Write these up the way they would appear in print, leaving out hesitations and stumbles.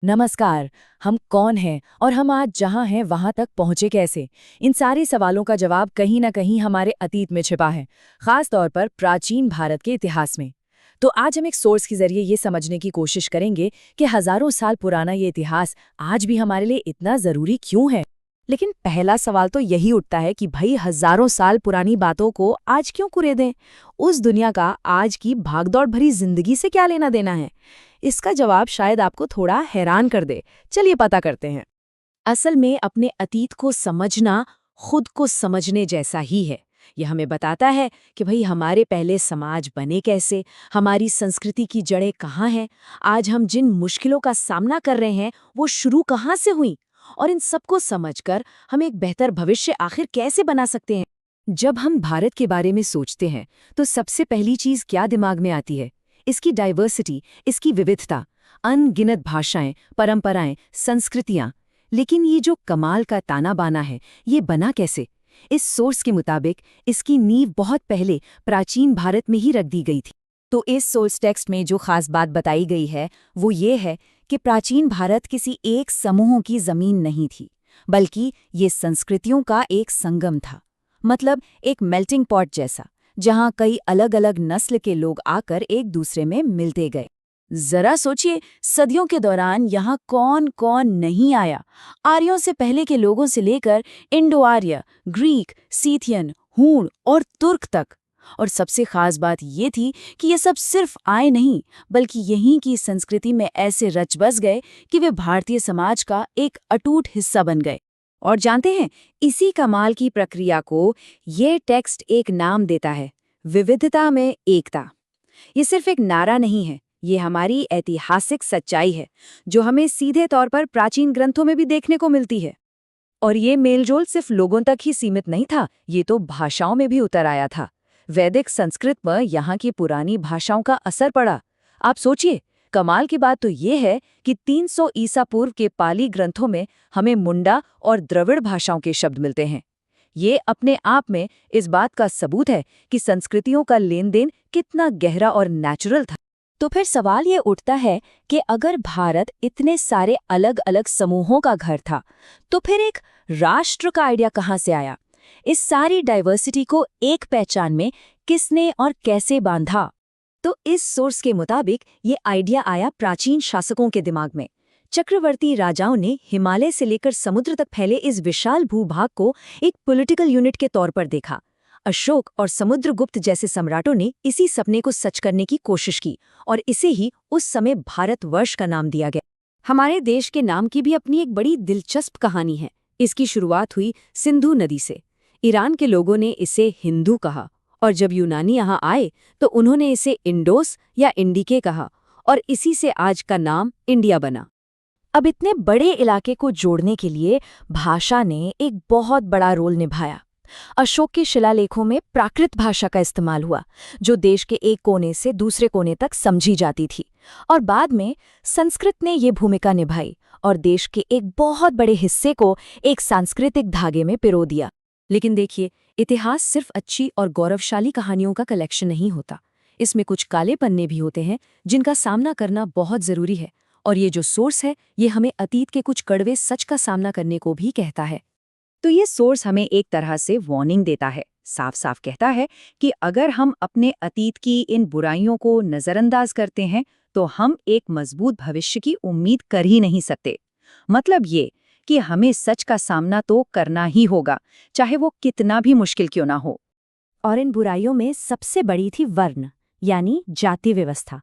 नमस्कार। हम कौन हैं और हम आज जहां हैं वहां तक पहुंचे कैसे? इन सारे सवालों का जवाब कहीं ना कहीं हमारे अतीत में छिपा है, खास तौर पर प्राचीन भारत के इतिहास में। तो आज हम एक सोर्स के जरिए ये समझने की कोशिश करेंगे कि हजारों साल पुराना ये इतिहास आज भी हमारे लिए इतना जरूरी क्यों है। लेकिन पहला सवाल तो यही उठता है कि भाई हजारों साल पुरानी बातों को आज क्यों कुरेदें? उस दुनिया का आज की भागदौड़ भरी जिंदगी से क्या लेना देना है? इसका जवाब शायद आपको थोड़ा हैरान कर दे। चलिए पता करते हैं। असल में अपने अतीत को समझना खुद को समझने जैसा ही है। यह हमें बताता है कि भाई हमारे पहले समाज बने कैसे, हमारी संस्कृति की जड़ें कहाँ हैं, आज हम जिन मुश्किलों का सामना कर रहे हैं वो शुरू कहाँ से हुई, और इन सबको समझकर हम एक बेहतर भविष्य आखिर कैसे बना सकते हैं। जब हम भारत के बारे में सोचते हैं तो सबसे पहली चीज क्या दिमाग में आती है? इसकी डाइवर्सिटी, इसकी विविधता, अनगिनत भाषाएं, परंपराएं, संस्कृतियां। लेकिन ये जो कमाल का ताना बाना है, ये बना कैसे? इस सोर्स के मुताबिक इसकी नींव बहुत पहले प्राचीन भारत में ही रख दी गई थी। तो इस सोर्स टेक्स्ट में जो खास बात बताई गई है वो ये है कि प्राचीन भारत किसी एक समूह की जमीन नहीं थी, बल्कि ये संस्कृतियों का एक संगम था। मतलब एक मेल्टिंग पॉट जैसा, जहां कई अलग अलग नस्ल के लोग आकर एक दूसरे में मिलते गए। जरा सोचिए, सदियों के दौरान यहाँ कौन कौन नहीं आया। आर्यों से पहले के लोगों से लेकर इंडो आर्य, ग्रीक, सीथियन, हूण और तुर्क तक। और सबसे खास बात ये थी कि ये सब सिर्फ आए नहीं, बल्कि यहीं की संस्कृति में ऐसे रच बस गए कि वे भारतीय समाज का एक अटूट हिस्सा बन गए। और जानते हैं, इसी कमाल की प्रक्रिया को ये टेक्स्ट एक नाम देता है, विविधता में एकता। ये सिर्फ एक नारा नहीं है, ये हमारी ऐतिहासिक सच्चाई है, जो हमें सीधे तौर पर प्राचीन ग्रंथों में भी देखने को मिलती है। और ये मेलजोल सिर्फ लोगों तक ही सीमित नहीं था, ये तो भाषाओं में भी उतर आया था। वैदिक संस्कृत पर यहाँ की पुरानी भाषाओं का असर पड़ा। आप सोचिए, कमाल की बात तो ये है कि 300 ईसा पूर्व के पाली ग्रंथों में हमें मुंडा और द्रविड़ भाषाओं के शब्द मिलते हैं। ये अपने आप में इस बात का सबूत है कि संस्कृतियों का लेन देन कितना गहरा और नेचुरल था। तो फिर सवाल ये उठता है कि अगर भारत इतने सारे अलग अलग समूहों का घर था, तो फिर एक राष्ट्र का आइडिया कहाँ से आया? इस सारी डाइवर्सिटी को एक पहचान में किसने और कैसे बांधा? तो इस सोर्स के मुताबिक ये आइडिया आया प्राचीन शासकों के दिमाग में। चक्रवर्ती राजाओं ने हिमालय से लेकर समुद्र तक फैले इस विशाल भूभाग को एक पॉलिटिकल यूनिट के तौर पर देखा। अशोक और समुद्रगुप्त जैसे सम्राटों ने इसी सपने को सच करने की कोशिश की, और इसे ही उस समय भारतवर्ष का नाम दिया गया। हमारे देश के नाम की भी अपनी एक बड़ी दिलचस्प कहानी है। इसकी शुरुआत हुई सिंधु नदी से। ईरान के लोगों ने इसे हिंदू कहा, और जब यूनानी यहाँ आए तो उन्होंने इसे इंडोस या इंडिके कहा, और इसी से आज का नाम इंडिया बना। अब इतने बड़े इलाके को जोड़ने के लिए भाषा ने एक बहुत बड़ा रोल निभाया। अशोक के शिलालेखों में प्राकृत भाषा का इस्तेमाल हुआ, जो देश के एक कोने से दूसरे कोने तक समझी जाती थी। और बाद में संस्कृत ने ये भूमिका निभाई और देश के एक बहुत बड़े हिस्से को एक सांस्कृतिक धागे में पिरो दिया। लेकिन देखिए, इतिहास सिर्फ अच्छी और गौरवशाली कहानियों का कलेक्शन नहीं होता। इसमें कुछ काले पन्ने भी होते हैं, जिनका सामना करना बहुत जरूरी है। और ये जो सोर्स है, ये हमें अतीत के कुछ कड़वे सच का सामना करने को भी कहता है। तो ये सोर्स हमें एक तरह से वार्निंग देता है, साफ साफ कहता है कि अगर हम अपने अतीत की इन बुराइयों को नज़रअंदाज करते हैं तो हम एक मजबूत भविष्य की उम्मीद कर ही नहीं सकते। मतलब ये कि हमें सच का सामना तो करना ही होगा, चाहे वो कितना भी मुश्किल क्यों ना हो। और इन बुराइयों में सबसे बड़ी थी वर्ण, यानी जाति व्यवस्था।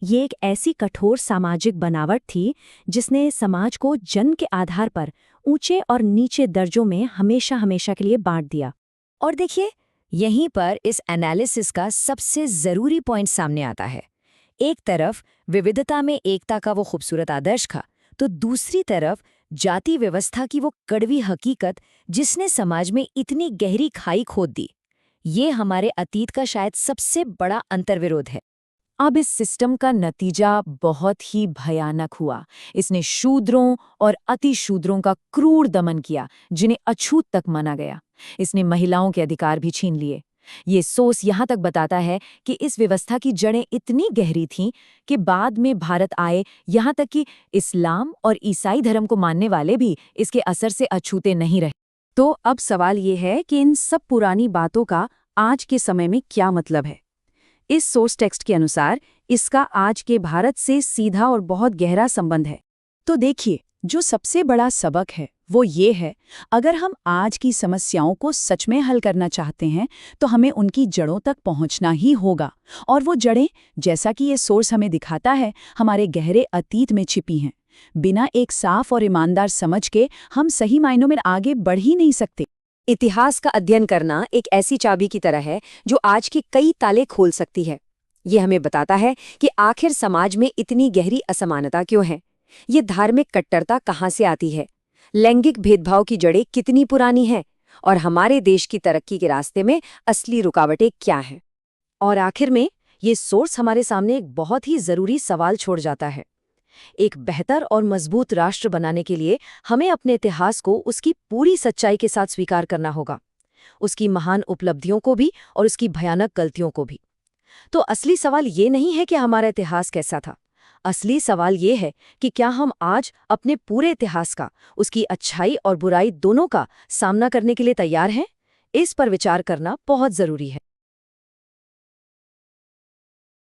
ये एक ऐसी कठोर सामाजिक बनावट थी जिसने समाज को जन्म के आधार पर ऊंचे और नीचे दर्जों में हमेशा हमेशा के लिए बांट दिया। और देखिए, यहीं पर इस एनालिसिस का सबसे जरूरी पॉइंट सामने आता है। एक तरफ विविधता में एकता का वो खूबसूरत आदर्श था, तो दूसरी तरफ जाति व्यवस्था की वो कड़वी हकीकत जिसने समाज में इतनी गहरी खाई खोद दी। ये हमारे अतीत का शायद सबसे बड़ा अंतर्विरोध है। अब इस सिस्टम का नतीजा बहुत ही भयानक हुआ। इसने शूद्रों और अतिशूद्रों का क्रूर दमन किया, जिन्हें अछूत तक माना गया। इसने महिलाओं के अधिकार भी छीन लिए। ये सोर्स यहाँ तक बताता है कि इस व्यवस्था की जड़ें इतनी गहरी थीं कि बाद में भारत आए, यहाँ तक कि इस्लाम और ईसाई धर्म को मानने वाले भी इसके असर से अछूते नहीं रहे। तो अब सवाल ये है कि इन सब पुरानी बातों का आज के समय में क्या मतलब है? इस सोर्स टेक्स्ट के अनुसार इसका आज के भारत से सीधा और बहुत गहरा संबंध है। तो देखिए, जो सबसे बड़ा सबक है वो ये है, अगर हम आज की समस्याओं को सच में हल करना चाहते हैं तो हमें उनकी जड़ों तक पहुंचना ही होगा। और वो जड़ें, जैसा कि ये सोर्स हमें दिखाता है, हमारे गहरे अतीत में छिपी हैं। बिना एक साफ और ईमानदार समझ के हम सही मायनों में आगे बढ़ ही नहीं सकते। इतिहास का अध्ययन करना एक ऐसी चाबी की तरह है जो आज के कई ताले खोल सकती है। ये हमें बताता है कि आखिर समाज में इतनी गहरी असमानता क्यों है, ये धार्मिक कट्टरता कहाँ से आती है, लैंगिक भेदभाव की जड़ें कितनी पुरानी हैं और हमारे देश की तरक्की के रास्ते में असली रुकावटें क्या हैं। और आखिर में ये सोर्स हमारे सामने एक बहुत ही जरूरी सवाल छोड़ जाता है। एक बेहतर और मजबूत राष्ट्र बनाने के लिए हमें अपने इतिहास को उसकी पूरी सच्चाई के साथ स्वीकार करना होगा, उसकी महान उपलब्धियों को भी और उसकी भयानक गलतियों को भी। तो असली सवाल ये नहीं है कि हमारा इतिहास कैसा था, असली सवाल ये है कि क्या हम आज अपने पूरे इतिहास का, उसकी अच्छाई और बुराई दोनों का सामना करने के लिए तैयार हैं? इस पर विचार करना बहुत जरूरी है।